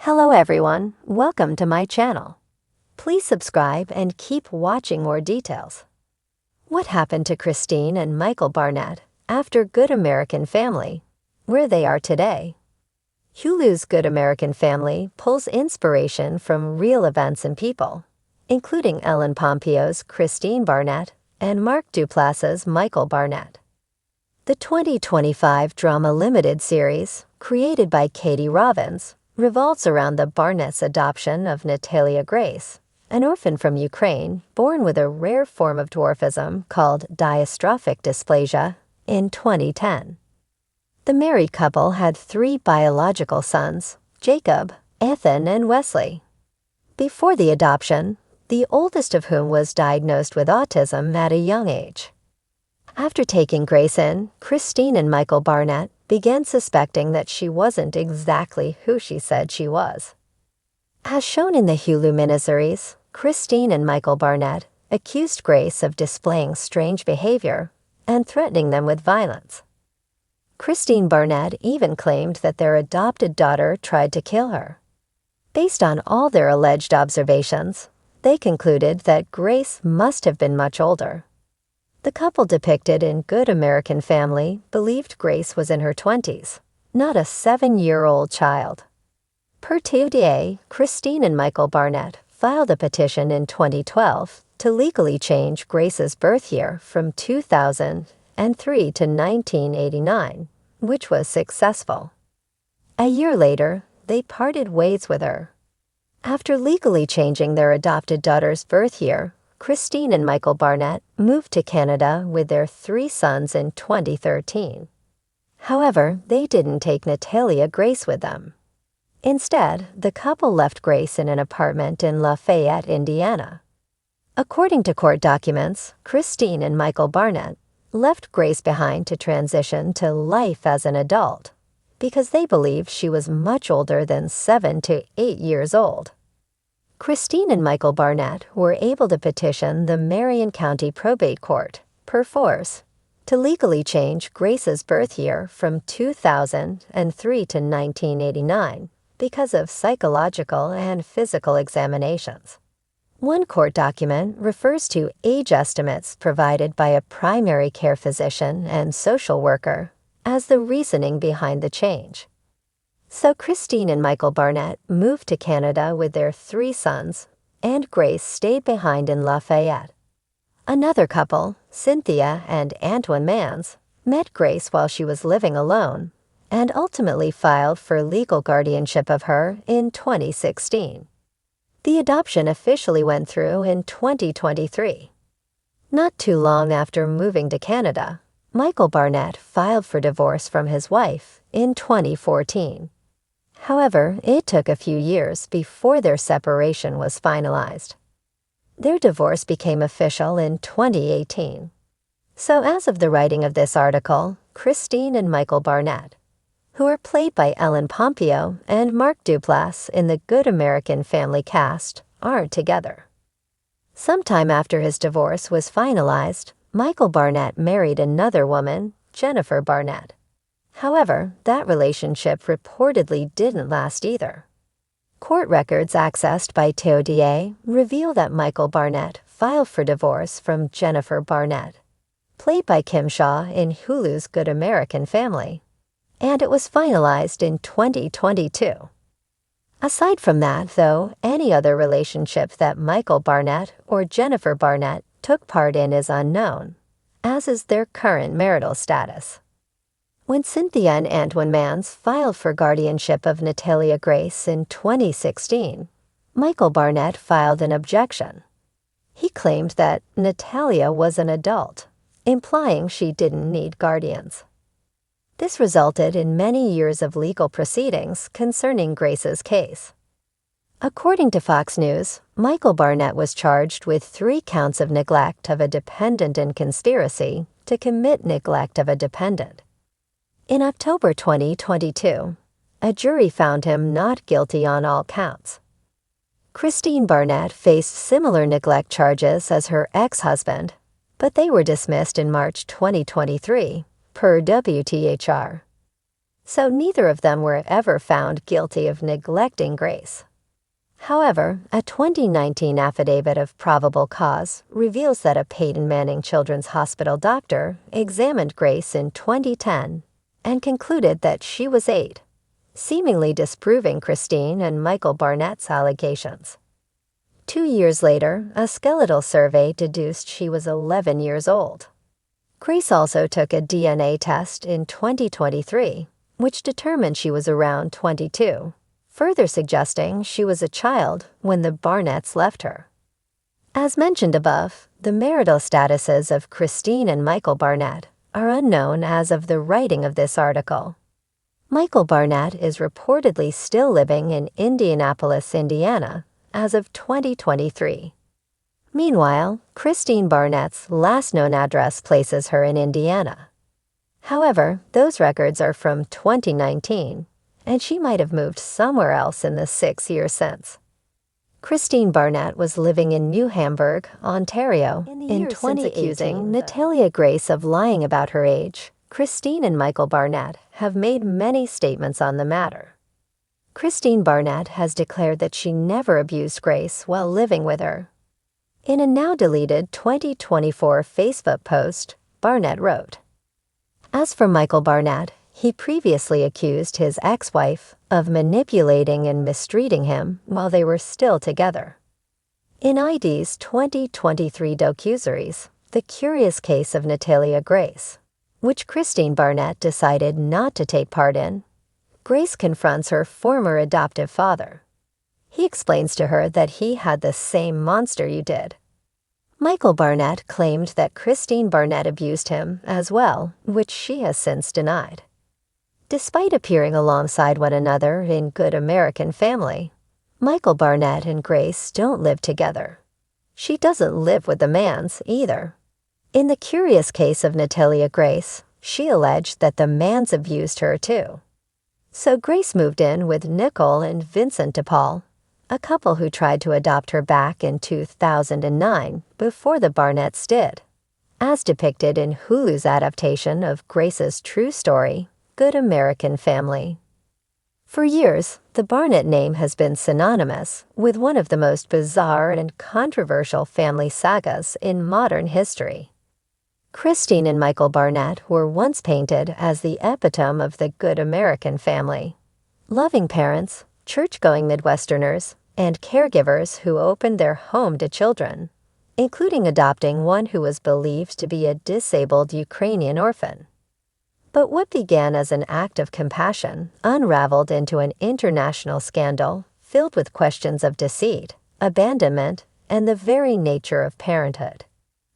Hello everyone, welcome to my channel. Please subscribe and keep watching more details. What happened to Kristine and Michael Barnett after Good American Family, where they are today? Hulu's Good American Family pulls inspiration from real events and people, including Ellen Pompeo's Kristine Barnett and Mark Duplass's Michael Barnett. The 2025 drama limited series, created by Katie Robbins, revolves around the Barnett's adoption of Natalia Grace, an orphan from Ukraine born with a rare form of dwarfism called dystrophic dysplasia, in 2010. The married couple had 3 biological sons, Jacob, Ethan, and Wesley. Before the adoption, the oldest of whom was diagnosed with autism at a young age. After taking Grace in, Kristine and Michael Barnett began suspecting that she wasn't exactly who she said she was. As shown in the Hulu miniseries, Kristine and Michael Barnett accused Grace of displaying strange behavior and threatening them with violence. Kristine Barnett even claimed that their adopted daughter tried to kill her. Based on all their alleged observations, they concluded that Grace must have been much older. The couple depicted in Good American Family believed Grace was in her 20s, not a 7-year-old child. Per TODA, Kristine and Michael Barnett filed a petition in 2012 to legally change Grace's birth year from 2003 to 1989, which was successful. A year later, they parted ways with her. After legally changing their adopted daughter's birth year, Kristine and Michael Barnett moved to Canada with their 3 sons in 2013. However, they didn't take Natalia Grace with them. Instead, the couple left Grace in an apartment in Lafayette, Indiana. According to court documents, Kristine and Michael Barnett left Grace behind to transition to life as an adult because they believed she was much older than 7 to 8 years old. Kristine and Michael Barnett were able to petition the Marion County Probate Court, per force, to legally change Grace's birth year from 2003 to 1989 because of psychological and physical examinations. One court document refers to age estimates provided by a primary care physician and social worker as the reasoning behind the change. So Kristine and Michael Barnett moved to Canada with their 3 sons, and Grace stayed behind in Lafayette. Another couple, Cynthia and Antoine Mans, met Grace while she was living alone and ultimately filed for legal guardianship of her in 2016. The adoption officially went through in 2023. Not too long after moving to Canada, Michael Barnett filed for divorce from his wife in 2014. However, it took a few years before their separation was finalized. Their divorce became official in 2018. So as of the writing of this article, Kristine and Michael Barnett, who are played by Ellen Pompeo and Mark Duplass in the Good American Family cast, aren't together. Sometime after his divorce was finalized, Michael Barnett married another woman, Jennifer Barnett. However, that relationship reportedly didn't last either. Court records accessed by TODA reveal that Michael Barnett filed for divorce from Jennifer Barnett, played by Kim Shaw in Hulu's Good American Family, and it was finalized in 2022. Aside from that, though, any other relationship that Michael Barnett or Jennifer Barnett took part in is unknown, as is their current marital status. When Cynthia and Antoine Mans filed for guardianship of Natalia Grace in 2016, Michael Barnett filed an objection. He claimed that Natalia was an adult, implying she didn't need guardians. This resulted in many years of legal proceedings concerning Grace's case. According to Fox News, Michael Barnett was charged with 3 counts of neglect of a dependent and conspiracy to commit neglect of a dependent. In October 2022, a jury found him not guilty on all counts. Kristine Barnett faced similar neglect charges as her ex-husband, but they were dismissed in March 2023, per WTHR. so neither of them were ever found guilty of neglecting Grace. However, a 2019 affidavit of probable cause reveals that a Peyton Manning Children's Hospital doctor examined Grace in 2010 and concluded that she was 8, seemingly disproving Kristine and Michael Barnett's allegations. 2 years later, a skeletal survey deduced she was 11 years old. Grace also took a DNA test in 2023, which determined she was around 22, further suggesting she was a child when the Barnetts left her. As mentioned above, the marital statuses of Kristine and Michael Barnett are unknown as of the writing of this article. Michael Barnett is reportedly still living in Indianapolis, Indiana, as of 2023. Meanwhile, Kristine Barnett's last known address places her in Indiana. However, those records are from 2019, and she might have moved somewhere else in the 6 years since. Kristine Barnett was living in New Hamburg, Ontario, in 2018. Accusing Natalia Grace of lying about her age, Kristine and Michael Barnett have made many statements on the matter. Kristine Barnett has declared that she never abused Grace while living with her. In a now-deleted 2024 Facebook post, Barnett wrote, "As for Michael Barnett, he previously accused his ex-wife of manipulating and mistreating him while they were still together." In ID's 2023 docuseries, The Curious Case of Natalia Grace, which Kristine Barnett decided not to take part in, Grace confronts her former adoptive father. He explains to her that he had the same monster you did. Michael Barnett claimed that Kristine Barnett abused him as well, which she has since denied. Despite appearing alongside one another in Good American Family, Michael Barnett and Grace don't live together. She doesn't live with the Manns either. In The Curious Case of Natalia Grace, she alleged that the Manns abused her too. So Grace moved in with Nicole and Vincent DePaul, a couple who tried to adopt her back in 2009 before the Barnetts did, as depicted in Hulu's adaptation of Grace's true story, Good American Family. For years, the Barnett name has been synonymous with one of the most bizarre and controversial family sagas in modern history. Kristine and Michael Barnett were once painted as the epitome of the Good American Family. Loving parents, church-going Midwesterners, and caregivers who opened their home to children, including adopting one who was believed to be a disabled Ukrainian orphan. But what began as an act of compassion unraveled into an international scandal filled with questions of deceit, abandonment, and the very nature of parenthood.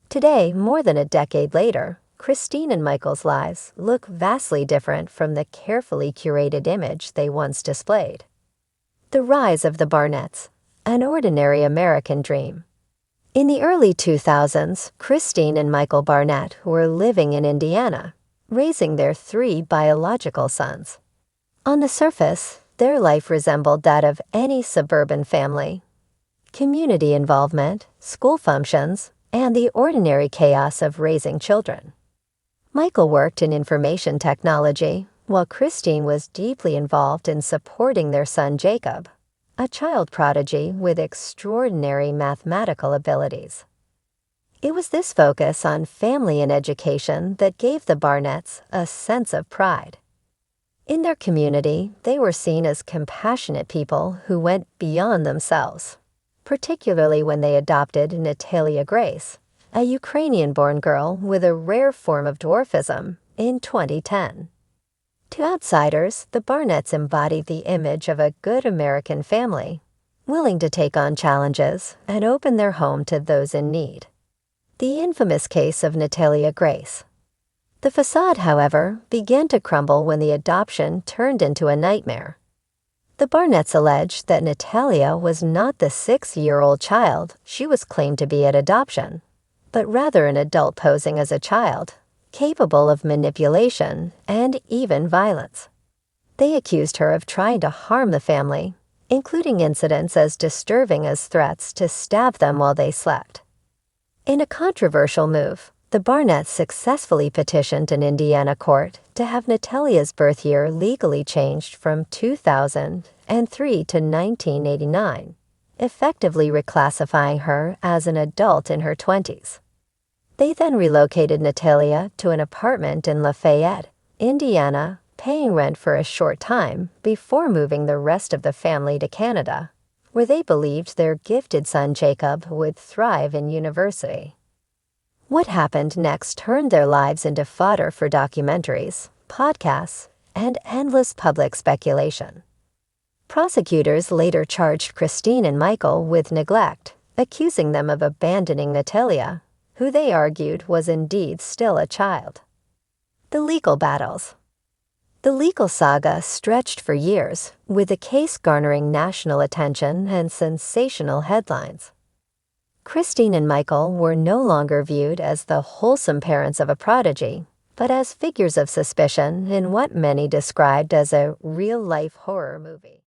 Today, more than a decade later, Kristine and Michael's lives look vastly different from the carefully curated image they once displayed. The rise of the Barnetts, an ordinary American dream. In the early 2000s, Kristine and Michael Barnett were living in Indiana, raising their 3 biological sons. On the surface, their life resembled that of any suburban family. Community involvement, school functions, and the ordinary chaos of raising children. Michael worked in information technology, while Kristine was deeply involved in supporting their son Jacob, a child prodigy with extraordinary mathematical abilities. It was this focus on family and education that gave the Barnetts a sense of pride. In their community, they were seen as compassionate people who went beyond themselves, particularly when they adopted Natalia Grace, a Ukrainian-born girl with a rare form of dwarfism, in 2010. To outsiders, the Barnetts embodied the image of a good American family, willing to take on challenges and open their home to those in need. The infamous case of Natalia Grace. The facade, however, began to crumble when the adoption turned into a nightmare. The Barnetts alleged that Natalia was not the 6-year-old child she was claimed to be at adoption, but rather an adult posing as a child, capable of manipulation and even violence. They accused her of trying to harm the family, including incidents as disturbing as threats to stab them while they slept. In a controversial move, The Barnetts successfully petitioned an Indiana court to have Natalia's birth year legally changed from 2003 to 1989, effectively reclassifying her as an adult in her 20s. They then relocated Natalia to an apartment in Lafayette, Indiana, paying rent for a short time before moving the rest of the family to Canada, where they believed their gifted son Jacob would thrive in university. What happened next turned their lives into fodder for documentaries, podcasts, and endless public speculation. Prosecutors later charged Kristine and Michael with neglect, accusing them of abandoning Natalia, who they argued was indeed still a child. The legal battles. The legal saga stretched for years, with the case garnering national attention and sensational headlines. Kristine and Michael were no longer viewed as the wholesome parents of a prodigy, but as figures of suspicion in what many described as a real-life horror movie.